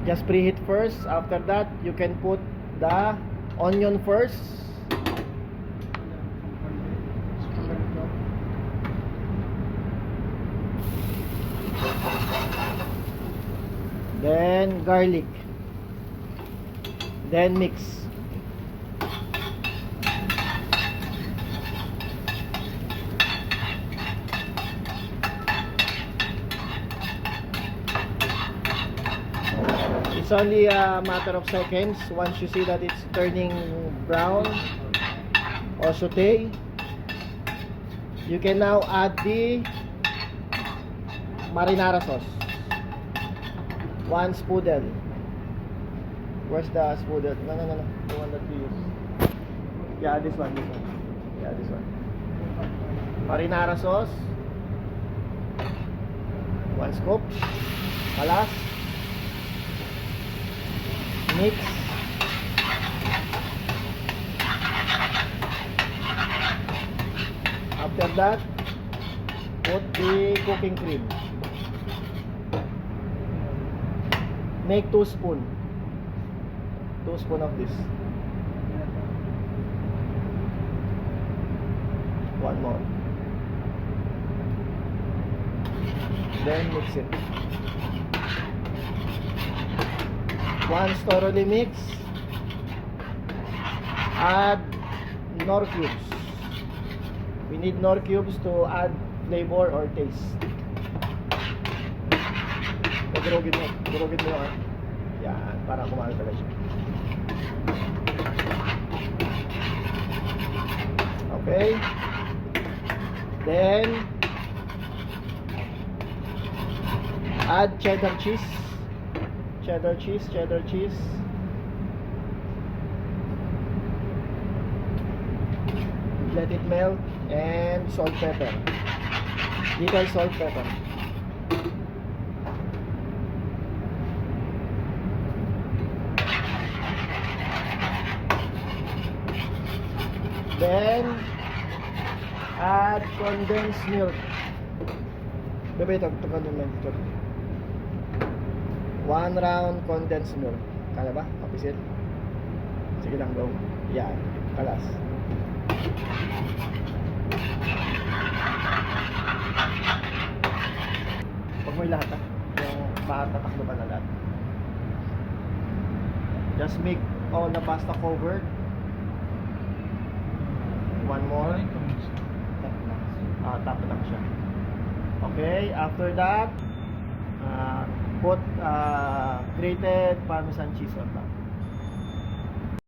Just preheat first. After that, you can put the onion first. Then garlic. Then mix. It's only a matter of seconds. Once you see that it's turning brown or saute, you can now add the marinara sauce. 1 spoonful. Where's the spoonful? No. The one that you use. Yeah, this one. Yeah, this one. Marinara sauce. 1 scoop. Kalas. Mix. After that, put the cooking cream. Make 2 spoons. 2 spoons of this. 1 more. Then mix it. Once thoroughly mixed, add Knorr cubes. We need Knorr cubes to add flavor or taste. Durugin mo yan. Yan, para kumalo talaga siya. Okay. Then add cheddar cheese. Cheddar cheese. Let it melt, and salt, pepper. Little salt, pepper. Then add condensed milk. Bebe, ito condensed milk. 1 round condensed milk. Kaya ba? Kapisil? Sige lang, go. Yan. Kalas. Pag may lahat yung tatakbo pa na lahat. Just make all the pasta covered. 1 more. Tap lang siya. Okay, after that, put grated parmesan cheese on top.